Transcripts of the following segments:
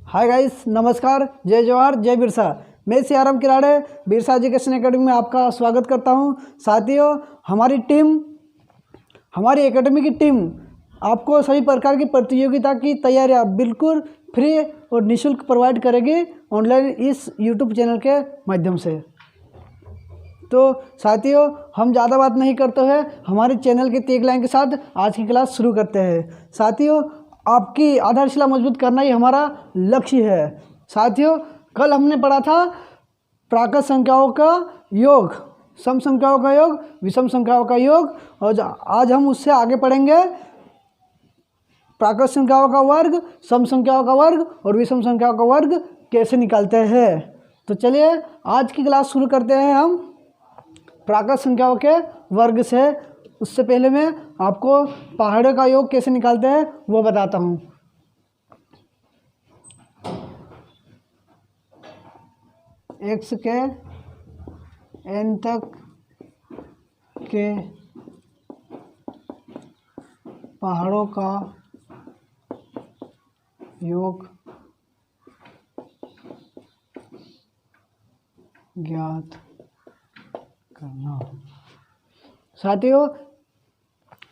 Hi guys, नमस्कार, जय जवाहर, जय बिरसा। मैं CRM Kirade Birsa education academy में आपका स्वागत करता हूं। साथियों, हमारी एकेडमी की टीम आपको सभी प्रकार की प्रतियोगिता की तैयारियां बिल्कुल फ्री और निःशुल्क प्रोवाइड करेगी ऑनलाइन इस यूट्यूब चैनल के माध्यम से। तो साथियों, हम ज़्यादा बात नहीं करते हुए हमारे चैनल के टैगलाइन के साथ आज की क्लास शुरू करते हैं। साथियों, आपकी आधारशिला मजबूत करना ही हमारा लक्ष्य है। साथियों, कल हमने पढ़ा था प्राकृत संख्याओं का योग, सम संख्याओं का योग, विषम संख्याओं का योग, और आज हम उससे आगे पढ़ेंगे प्राकृत संख्याओं का वर्ग, सम संख्याओं का वर्ग और विषम संख्याओं का वर्ग कैसे निकालते हैं। तो चलिए आज की क्लास शुरू करते हैं हम प्राकृत संख्याओं के वर्ग से। उससे पहले मैं आपको पहाड़ों का योग कैसे निकालते हैं वो बताता हूँ। x के n तक के पहाड़ों का योग ज्ञात करना। साथियों,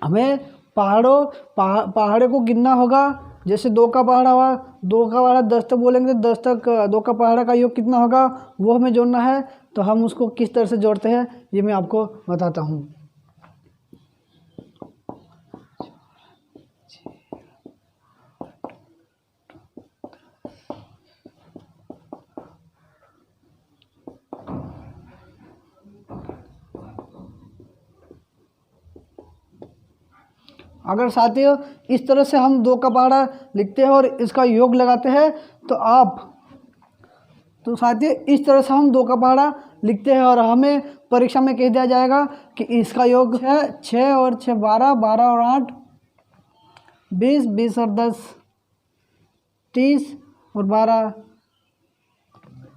हमें पहाड़ों को गिनना होगा। जैसे 2 का पहाड़ा हुआ, 2 का पहाड़ा 10 तक बोलेंगे, 10 तक 2 का पहाड़ा का योग कितना होगा वो हमें जोड़ना है। तो हम उसको किस तरह से जोड़ते हैं ये मैं आपको बताता हूँ। अगर साथियों इस तरह से हम 2 का पहाड़ा लिखते हैं और इसका योग लगाते हैं तो साथियों इस तरह से हम 2 का पहाड़ा लिखते हैं और हमें परीक्षा में कह दिया जाएगा कि इसका योग है 6 और 6 12, 12 और 8 20, 20 और 10 30 और 12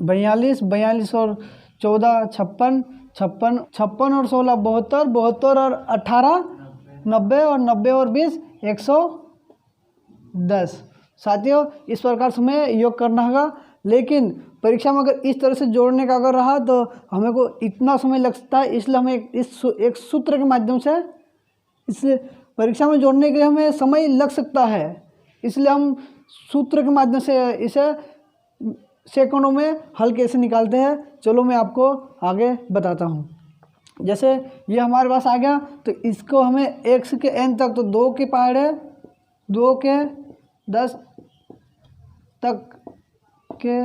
42, 42 और 14 56, 56, 56 और 16 72, 72 और 18 90 और 90 और 20 110। साथियों, इस प्रकार से हमें योग करना होगा। लेकिन परीक्षा में अगर इस तरह से जोड़ने का अगर रहा तो हमें को इतना समय लग सकता है। इसलिए हमें एक सूत्र के माध्यम से इसलिए परीक्षा में जोड़ने के लिए हमें समय लग सकता है। इसलिए हम सूत्र के माध्यम से इसे सेकंडों में हल कैसे निकालते हैं चलो मैं आपको आगे बताता हूँ। जैसे ये हमारे पास आ गया तो इसको हमें x के n तक, तो 2 के पहाड़े 2 के 10 तक के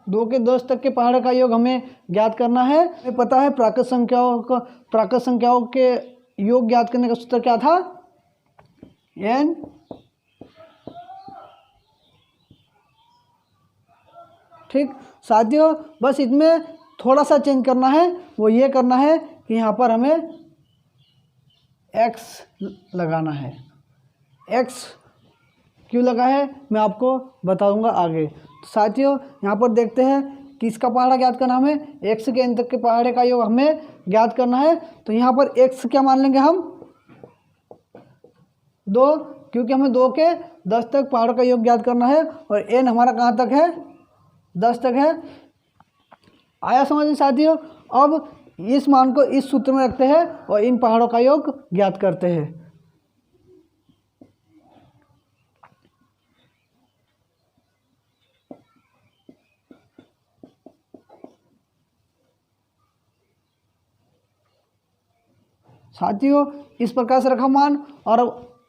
दो के 10 तक के पहाड़ का योग हमें ज्ञात करना है। हमें पता है प्राकृत संख्याओं के योग ज्ञात करने का सूत्र क्या था, n ठीक। साथियों, बस इसमें थोड़ा सा चेंज करना है, वो ये करना है कि यहाँ पर हमें x लगाना है। x क्यों लगा है मैं आपको बताऊंगा आगे। तो साथियों, यहाँ पर देखते हैं कि इसका पहाड़ा ज्ञात करना, हमें x के n तक के पहाड़े का योग हमें ज्ञात करना है। तो यहाँ पर x क्या मान लेंगे हम 2, क्योंकि हमें 2 के 10 तक पहाड़ों का योग ज्ञात करना है और n हमारा कहाँ तक है 10 तक है। आया समझ में साथियों। अब इस मान को इस सूत्र में रखते हैं और इन पहाड़ों का योग ज्ञात करते हैं। साथियों, इस प्रकार से रखा मान और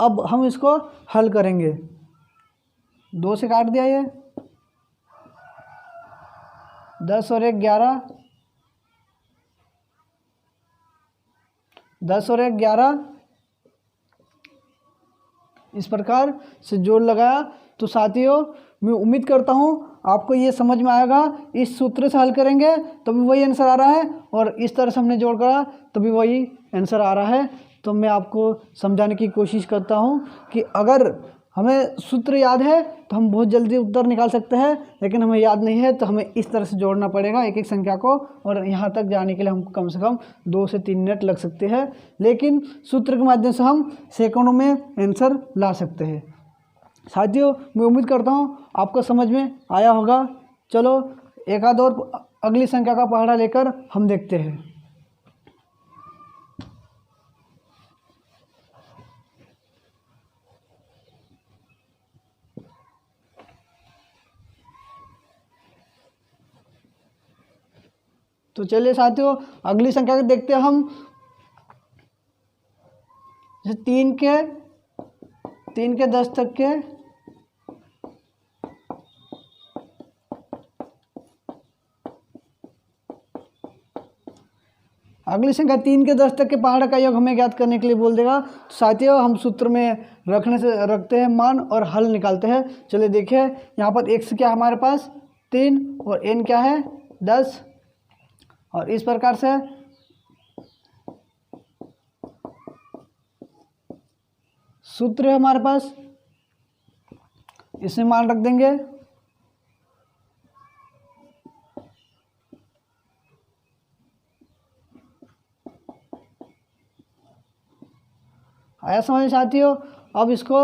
अब हम इसको हल करेंगे। 2 से काट दिया ये 10 और 1 11, 10 और 1 11 इस प्रकार से जोड़ लगाया। तो साथियों, मैं उम्मीद करता हूँ आपको ये समझ में आएगा। इस सूत्र से हल करेंगे तो भी वही आंसर आ रहा है और इस तरह से हमने जोड़ करा तो भी वही आंसर आ रहा है। तो मैं आपको समझाने की कोशिश करता हूँ कि अगर हमें सूत्र याद है तो हम बहुत जल्दी उत्तर निकाल सकते हैं, लेकिन हमें याद नहीं है तो हमें इस तरह से जोड़ना पड़ेगा एक एक संख्या को, और यहाँ तक जाने के लिए हम कम से कम 2 से 3 मिनट लग सकते हैं, लेकिन सूत्र के माध्यम से हम सेकंडों में आंसर ला सकते हैं। साथियों, मैं उम्मीद करता हूँ आपको समझ में आया होगा। चलो एक आध और अगली संख्या का पहाड़ा लेकर हम देखते हैं। तो चलिए साथियों, अगली संख्या को देखते हैं हम। जैसे 3 के 10 तक के अगली संख्या 3 के 10 तक के पहाड़ का योग हमें ज्ञात करने के लिए बोल देगा। तो साथियों, हम सूत्र में रखते हैं मान और हल निकालते हैं। चलिए देखिए, यहाँ पर x क्या है हमारे पास 3 और n क्या है 10, और इस प्रकार से सूत्र है हमारे पास, इसमें मान रख देंगे। आया समझ साथियों? अब इसको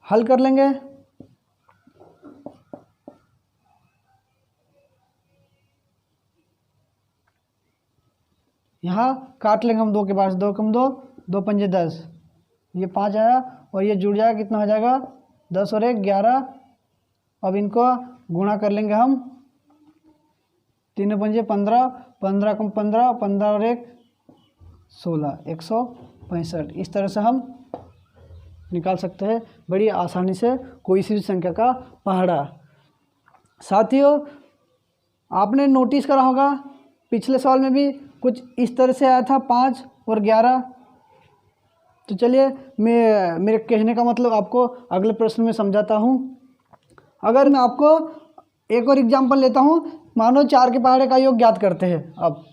हल कर लेंगे। यहाँ काट लेंगे हम 2 के पास, 2 कम 2, 2 पंजे 10, ये 5 आया और ये जुड़ जाएगा, कितना हो जाएगा 10 और 1 11। अब इनको गुणा कर लेंगे हम, 3 पंजे 15, 15 कम 15, 15 और 1 16, 165। इस तरह से हम निकाल सकते हैं बड़ी आसानी से कोई सी भी संख्या का पहाड़ा। साथियों, आपने नोटिस करा होगा पिछले सवाल में भी कुछ इस तरह से आया था 5 और 11। तो चलिए मैं मेरे कहने का मतलब आपको अगले प्रश्न में समझाता हूँ। अगर मैं आपको एक और एग्जांपल लेता हूँ, मानो 4 के पहाड़े का योग ज्ञात करते हैं। अब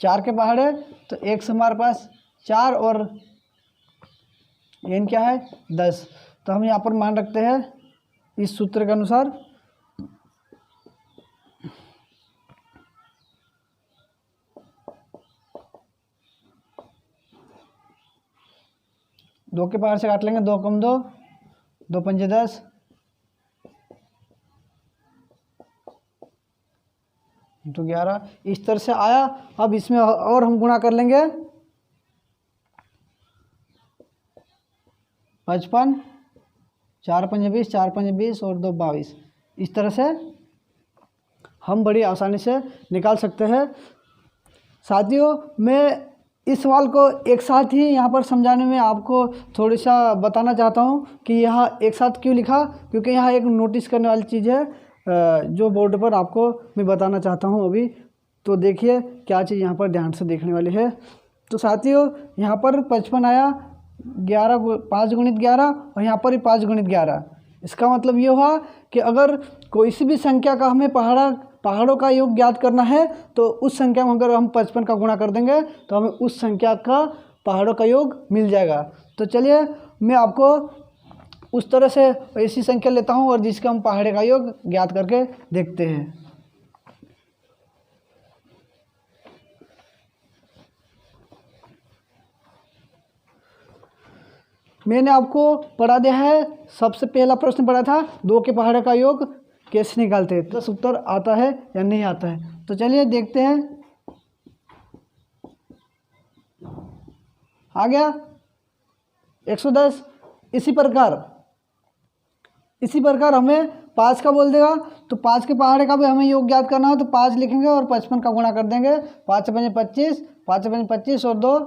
4 के पहाड़े तो एक से हमारे पास 4 और n क्या है 10। तो हम यहाँ पर मान रखते हैं इस सूत्र के अनुसार। दो के पहाड़ से काट लेंगे, 2 कम 2, 2 पंजे 10, तो 11। इस तरह से आया। अब इसमें और हम गुणा कर लेंगे, 55, 4 पंजे 20, 4 पंजे 20 और 2 22। इस तरह से हम बड़ी आसानी से निकाल सकते हैं। साथियों, मैं इस सवाल को एक साथ ही यहाँ पर समझाने में आपको थोड़ा सा बताना चाहता हूँ कि यहाँ एक साथ क्यों लिखा, क्योंकि यहाँ एक नोटिस करने वाली चीज़ है जो बोर्ड पर आपको मैं बताना चाहता हूँ अभी। तो देखिए क्या चीज़ यहाँ पर ध्यान से देखने वाली है। तो साथियों, यहाँ पर 55 आया, 5 गुणित 11, और यहाँ पर ही 5 गुणित 11। इसका मतलब ये हुआ कि अगर कोई सी भी संख्या का हमें पहाड़ों का योग ज्ञात करना है तो उस संख्या में अगर हम 55 का गुणा कर देंगे तो हमें उस संख्या का पहाड़ों का योग मिल जाएगा। तो चलिए मैं आपको उस तरह से ऐसी संख्या लेता हूँ और जिसका हम पहाड़े का योग ज्ञात करके देखते हैं। मैंने आपको पढ़ा दिया है, सबसे पहला प्रश्न पढ़ा था 2 के पहाड़े का योग कैसे निकालते हैं, तो उत्तर आता है या नहीं आता है। तो चलिए देखते हैं। आ गया 110। इसी प्रकार हमें 5 का बोल देगा, तो 5 के पहाड़े का भी हमें योग ज्ञात करना हो तो 5 लिखेंगे और 55 का गुणा कर देंगे। 5 पंजे 25, 5 पंजे 25 और 2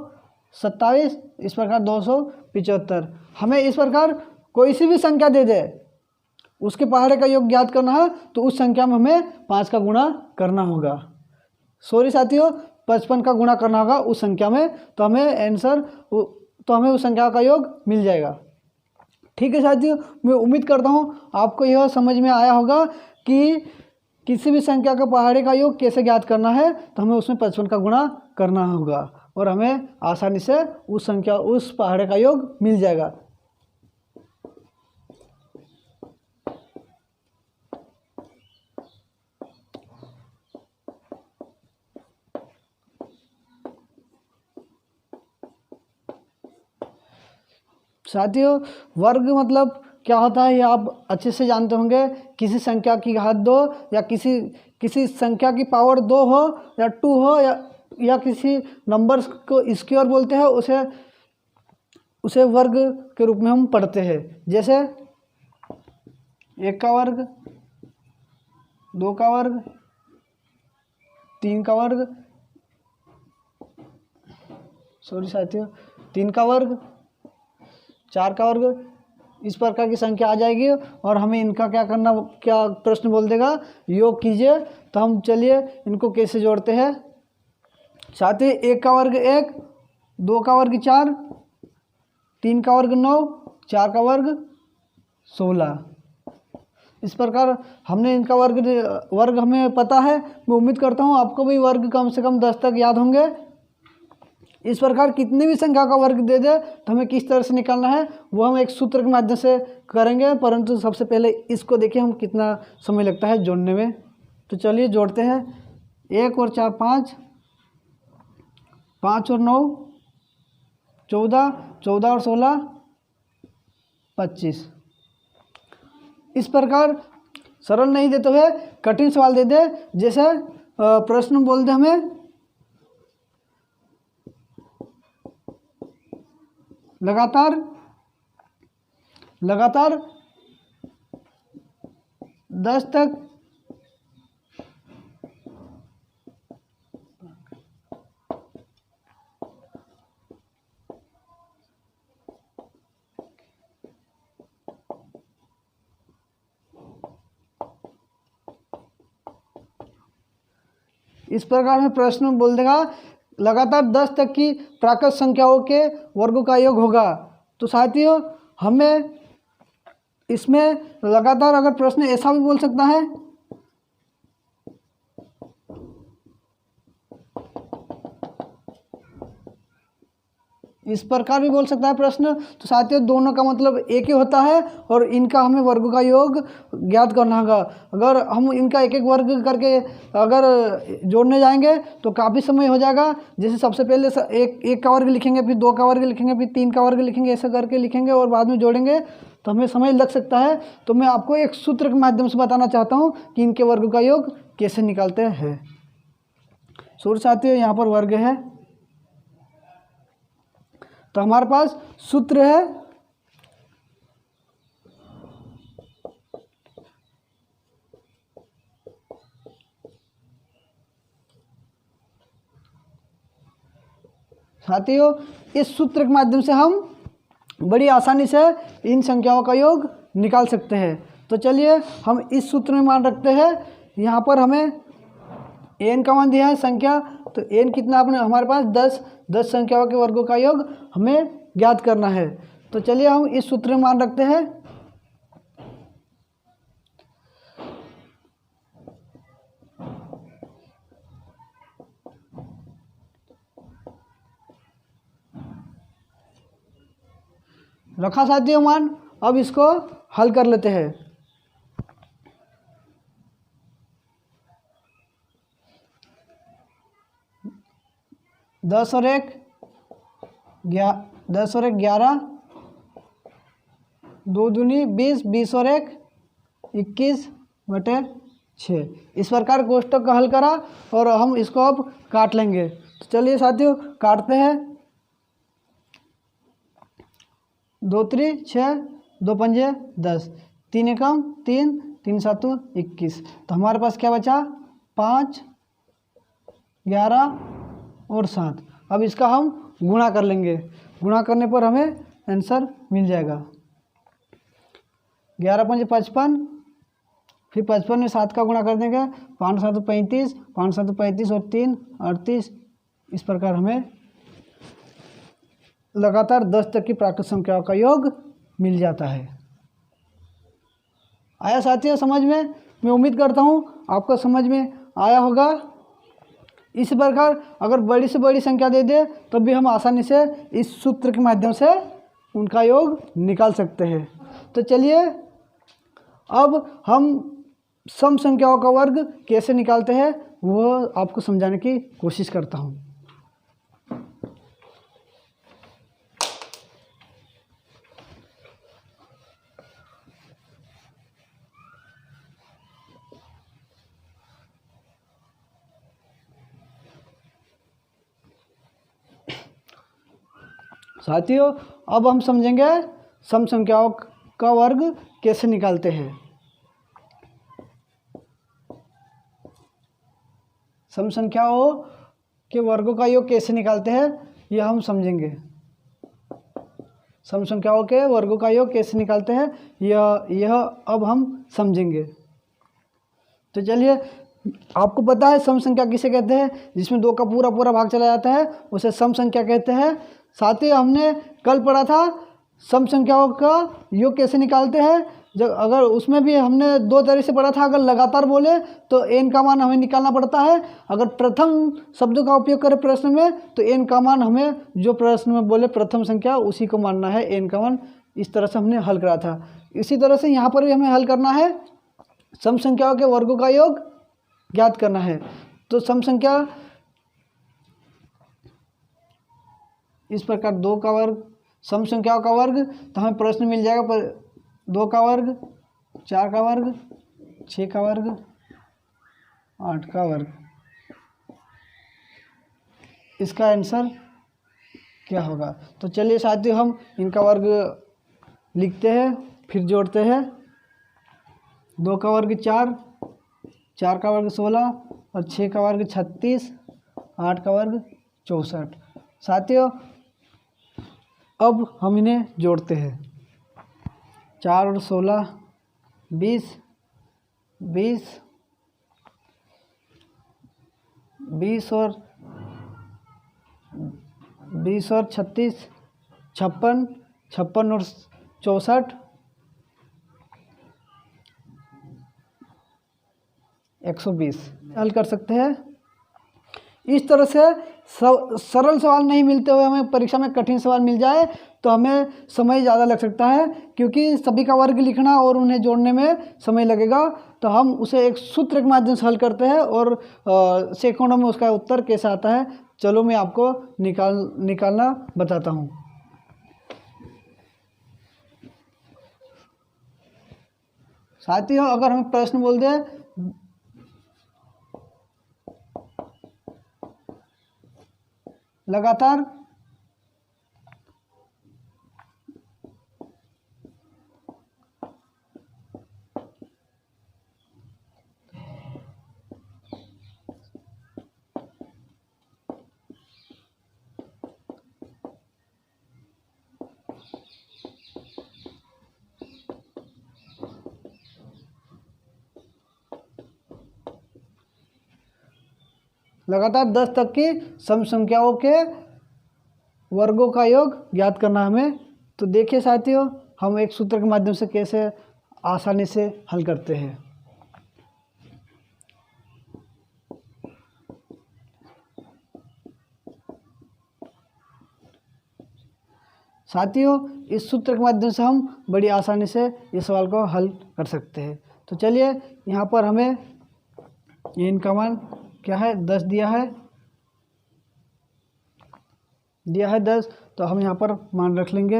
27। इस प्रकार 275। हमें इस प्रकार कोई सी भी संख्या दे दे, उसके पहाड़े का योग ज्ञात करना है तो उस संख्या में हमें 5 का गुणा करना होगा। सॉरी साथियों, 55 का गुणा करना होगा उस संख्या में, तो हमें उस संख्या का योग मिल जाएगा। ठीक है साथियों, मैं उम्मीद करता हूँ आपको यह समझ में आया होगा कि किसी भी संख्या का पहाड़े का योग कैसे ज्ञात करना है। तो हमें उसमें 55 का गुणा करना होगा और हमें आसानी से उस पहाड़े का योग मिल जाएगा। साथियों वर्ग मतलब क्या होता है ये आप अच्छे से जानते होंगे। किसी संख्या की घात 2 या किसी संख्या की पावर 2 हो या 2 हो या किसी नंबर्स को स्क्वायर बोलते हैं, उसे वर्ग के रूप में हम पढ़ते हैं। जैसे 1 का वर्ग, 2 का वर्ग, 3 का वर्ग, सॉरी साथियों 3 का वर्ग, 4 का वर्ग, इस प्रकार की संख्या आ जाएगी और हमें इनका क्या प्रश्न बोल देगा, योग कीजिए। तो हम चलिए इनको कैसे जोड़ते हैं। साथियों 1 का वर्ग 1, 2 का वर्ग 4, 3 का वर्ग 9, 4 का वर्ग 16। इस प्रकार हमने इनका वर्ग हमें पता है। मैं उम्मीद करता हूँ आपको भी वर्ग कम से कम 10 तक याद होंगे। इस प्रकार कितनी भी संख्या का वर्ग दे दे तो हमें किस तरह से निकालना है वो हम एक सूत्र के माध्यम से करेंगे, परंतु सबसे पहले इसको देखिए हम कितना समय लगता है जोड़ने में। तो चलिए जोड़ते हैं। 1 और 4 5, 5 और 9 14, 14 और 16 25। इस प्रकार सरल नहीं देते हुए कठिन सवाल दे दे, जैसे प्रश्न बोल दे हमें लगातार 10 तक इस प्रकार में प्रश्न बोल देगा लगातार 10 तक की प्राकृत संख्याओं के वर्गों का योग होगा। तो साथियों हमें इसमें लगातार अगर प्रश्न ऐसा भी बोल सकता है, इस प्रकार भी बोल सकता है प्रश्न। तो साथियों दोनों का मतलब एक ही होता है और इनका हमें वर्गों का योग ज्ञात करना होगा। अगर हम इनका एक एक वर्ग करके अगर जोड़ने जाएंगे तो काफ़ी समय हो जाएगा। जैसे सबसे पहले एक का वर्ग लिखेंगे, फिर 2 का वर्ग लिखेंगे, फिर 3 का वर्ग लिखेंगे, ऐसा करके लिखेंगे और बाद में जोड़ेंगे तो हमें समय लग सकता है। तो मैं आपको एक सूत्र के माध्यम से बताना चाहता हूँ कि इनके वर्ग का योग कैसे निकालते हैं। सूत्र साथियों यहाँ पर वर्ग है, तो हमारे पास सूत्र है साथियों इस सूत्र के माध्यम से हम बड़ी आसानी से इन संख्याओं का योग निकाल सकते हैं। तो चलिए हम इस सूत्र में मान रखते हैं। यहाँ पर हमें n का मान दिया है संख्या, तो n कितना अपने हमारे पास 10 संख्याओं के वर्गों का योग हमें ज्ञात करना है। तो चलिए हम इस सूत्र में मान रखते हैं। रखा साथियों मान, अब इसको हल कर लेते हैं। दस और एक 11, 2 दूनी 20, 20 और 1 21/6। इस प्रकार कोष्टक का हल करा और हम इसको अब काट लेंगे। तो चलिए साथियों काटते हैं। 2 3 6, 2 पंजे 10, 3 एकम 3, 3 सातों 21। तो हमारे पास क्या बचा 5, 11 और 7। अब इसका हम गुणा कर लेंगे। गुणा करने पर हमें आंसर मिल जाएगा। 11 पंजे 55, फिर 55 में 7 का गुणा कर देंगे, 5 7 35, 5 7 35 और 3 38। इस प्रकार हमें लगातार 10 तक की प्राकृत संख्याओं का योग मिल जाता है। आया साथियों समझ में? मैं उम्मीद करता हूँ आपको समझ में आया होगा। इस प्रकार अगर बड़ी से बड़ी संख्या दे दे तब भी हम आसानी से इस सूत्र के माध्यम से उनका योग निकाल सकते हैं। तो चलिए अब हम सम संख्याओं का वर्ग कैसे निकालते हैं वो आपको समझाने की कोशिश करता हूँ। साथियों अब हम समझेंगे सम संख्याओं का वर्ग कैसे निकालते हैं। सम संख्याओं के वर्गों का योग कैसे निकालते हैं यह हम समझेंगे। सम संख्याओं के वर्गों का योग कैसे निकालते हैं यह अब हम समझेंगे। तो चलिए, आपको पता है सम संख्या किसे कहते हैं, जिसमें 2 का पूरा पूरा भाग चला जाता है उसे सम संख्या कहते हैं। साथ ही हमने कल पढ़ा था सम संख्याओं का योग कैसे निकालते हैं। जब अगर उसमें भी हमने 2 तरह से पढ़ा था, अगर लगातार बोले तो n का मान हमें निकालना पड़ता है। अगर प्रथम शब्दों का उपयोग करें प्रश्न में तो n का मान हमें जो प्रश्न में बोले प्रथम संख्या उसी को मानना है, n का मान। इस तरह से हमने हल करा था। इसी तरह से यहाँ पर भी हमें हल करना है, सम संख्याओं के वर्गों का योग ज्ञात करना है। तो सम संख्या इस प्रकार 2 का वर्ग, सम संख्याओं का वर्ग, तो हमें प्रश्न मिल जाएगा पर 2 का वर्ग, 4 का वर्ग, 6 का वर्ग, 8 का वर्ग। इसका आंसर क्या होगा। तो चलिए साथियों हम इनका वर्ग लिखते हैं फिर जोड़ते हैं। 2 का वर्ग 4, 4 का वर्ग 16 और 6 का वर्ग 36, 8 का वर्ग 64। साथियों अब हम इन्हें जोड़ते हैं। 4 और 16 20, 20, 20 और 36 56, 56 और 64 120 हल कर सकते हैं। इस तरह से सरल सवाल नहीं मिलते हुए हमें परीक्षा में कठिन सवाल मिल जाए तो हमें समय ज़्यादा लग सकता है, क्योंकि सभी का वर्ग लिखना और उन्हें जोड़ने में समय लगेगा। तो हम उसे एक सूत्र के माध्यम से हल करते हैं और सेकंडों में उसका उत्तर कैसा आता है चलो मैं आपको निकालना बताता हूँ। साथियों अगर हमें प्रश्न बोल दें लगातार लगातार 10 तक की सम संख्याओं के वर्गों का योग ज्ञात करना हमें। तो देखिए साथियों हम एक सूत्र के माध्यम से कैसे आसानी से हल करते हैं। साथियों इस सूत्र के माध्यम से हम बड़ी आसानी से इस सवाल को हल कर सकते हैं। तो चलिए यहाँ पर हमें इनका मान क्या है 10 दिया है 10। तो हम यहाँ पर मान रख लेंगे।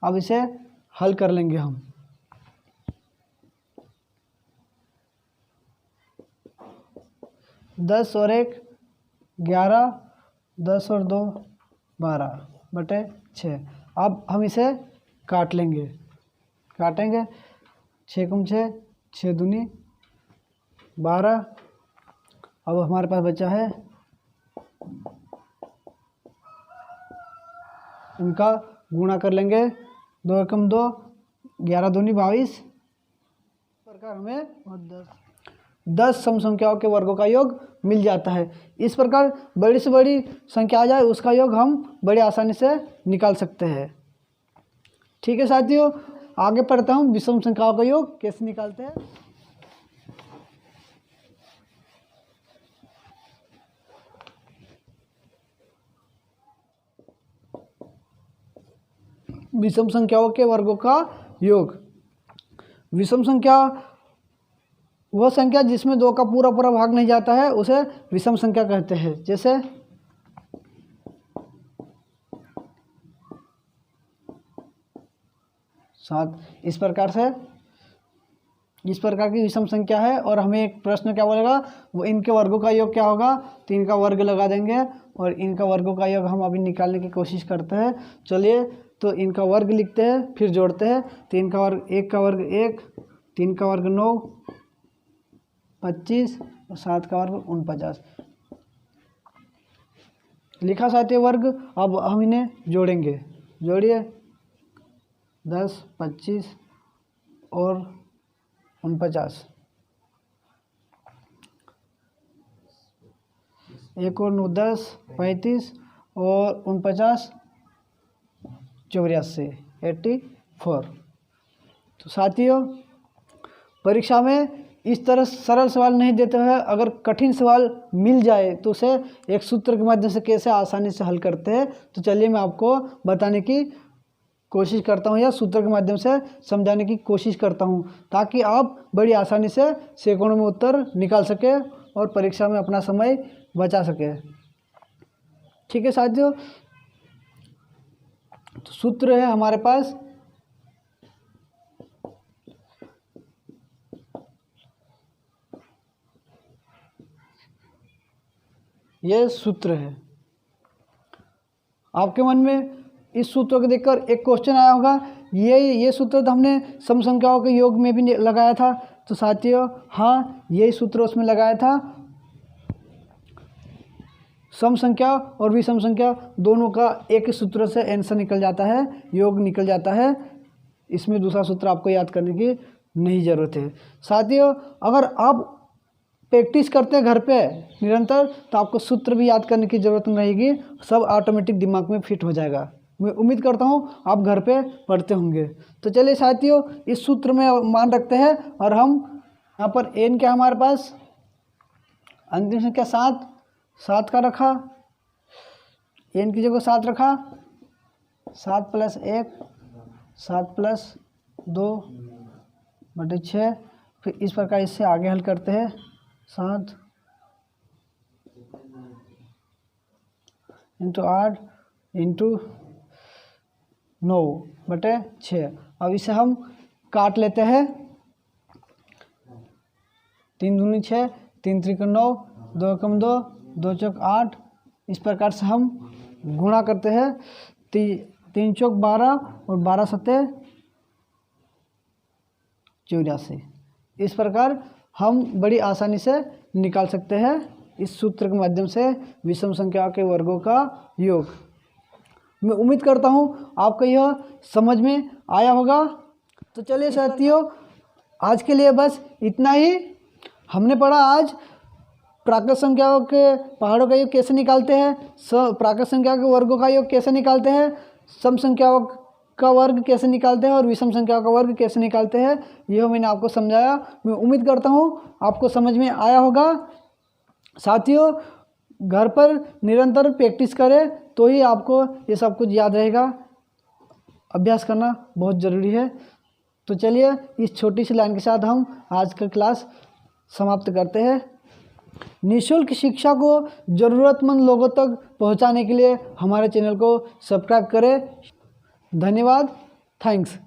अब इसे हल कर लेंगे हम। दस और 1 11, 10 और 2 12/6। अब हम इसे काट लेंगे, काटेंगे 6 गुम 6, 6 दूनी 12। अब हमारे पास बचा है इनका गुणा कर लेंगे 2 एकम 2, 11 दूनी 22। इस प्रकार हमें 10 सम संख्याओं के वर्गों का योग मिल जाता है। इस प्रकार बड़ी से बड़ी संख्या आ जाए उसका योग हम बड़ी आसानी से निकाल सकते हैं। ठीक है साथियों आगे पढ़ता हूँ विषम संख्याओं का योग कैसे निकालते हैं। विषम संख्याओं के वर्गों का योग। विषम संख्या वह संख्या जिसमें 2 का पूरा पूरा भाग नहीं जाता है उसे विषम संख्या कहते हैं। जैसे 7 इस प्रकार से इस प्रकार की विषम संख्या है और हमें एक प्रश्न क्या बोलेगा, वो इनके वर्गों का योग क्या होगा, तो इनका वर्ग लगा देंगे और इनका वर्गों का योग हम अभी निकालने की कोशिश करते हैं। चलिए तो इनका वर्ग लिखते हैं फिर जोड़ते हैं। 3 का वर्ग 1 का वर्ग 1, 3 का वर्ग 9, 25 और 7 का वर्ग 49 लिखा साथियों वर्ग। अब हम इन्हें जोड़ेंगे, जोड़िए 10, 25 और 49, 1 और 9 10, 35 और 49 84 84। तो साथियों परीक्षा में इस तरह सरल सवाल नहीं देते हैं, अगर कठिन सवाल मिल जाए तो उसे एक सूत्र के माध्यम से कैसे आसानी से हल करते हैं, तो चलिए मैं आपको बताने की कोशिश करता हूं या सूत्र के माध्यम से समझाने की कोशिश करता हूं, ताकि आप बड़ी आसानी से सेकंडों में उत्तर निकाल सके और परीक्षा में अपना समय बचा सके। ठीक है साथियों, तो सूत्र है हमारे पास ये सूत्र है। आपके मन में इस सूत्र को देखकर एक क्वेश्चन आया होगा, ये सूत्र तो हमने सम संख्याओं के योग में भी लगाया था। तो साथियों हाँ, यही सूत्र उसमें लगाया था। सम संख्या और विषम संख्या दोनों का एक ही सूत्र से आंसर निकल जाता है, योग निकल जाता है। इसमें दूसरा सूत्र आपको याद करने की नहीं ज़रूरत है। साथियों अगर आप प्रैक्टिस करते हैं घर पे निरंतर, तो आपको सूत्र भी याद करने की ज़रूरत नहीं रहेगी, सब ऑटोमेटिक दिमाग में फिट हो जाएगा। मैं उम्मीद करता हूँ आप घर पे पढ़ते होंगे। तो चलिए साथियों इस सूत्र में मान रखते हैं और हम यहाँ पर एन क्या हमारे पास अंतिम संख्या 7 का रखा, एन की जगह 7 रखा, 7 + 1 7 + 2 बटे 6। फिर इस प्रकार इससे आगे हल करते हैं, 7 × 8 × 9 बटे 6। अब इसे हम काट लेते हैं, 3 दूनी 6, 3 त्रिक 9, 2 एकम 2, 2 चौक 8। इस प्रकार से हम गुणा करते हैं, 3 चौक 12 और 12 सत्ते 84। इस प्रकार हम बड़ी आसानी से निकाल सकते हैं इस सूत्र के माध्यम से विषम संख्या के वर्गों का योग। मैं उम्मीद करता हूँ आपको यह समझ में आया होगा। तो चलिए साथियों आज के लिए बस इतना ही। हमने पढ़ा आज प्राकृत संख्याओं के पहाड़ों का योग कैसे निकालते हैं, प्राकृत संख्या के वर्गों का योग कैसे निकालते हैं, सम संख्याओं का वर्ग कैसे निकालते हैं और विषम संख्याओं का वर्ग कैसे निकालते हैं, यह मैंने आपको समझाया। मैं उम्मीद करता हूँ आपको समझ में आया होगा। साथियों घर पर निरंतर प्रैक्टिस करें तो ही आपको ये सब कुछ याद रहेगा। अभ्यास करना बहुत ज़रूरी है। तो चलिए इस छोटी सी लाइन के साथ हम आज का क्लास समाप्त करते हैं। निःशुल्क शिक्षा को ज़रूरतमंद लोगों तक पहुंचाने के लिए हमारे चैनल को सब्सक्राइब करें। धन्यवाद, थैंक्स।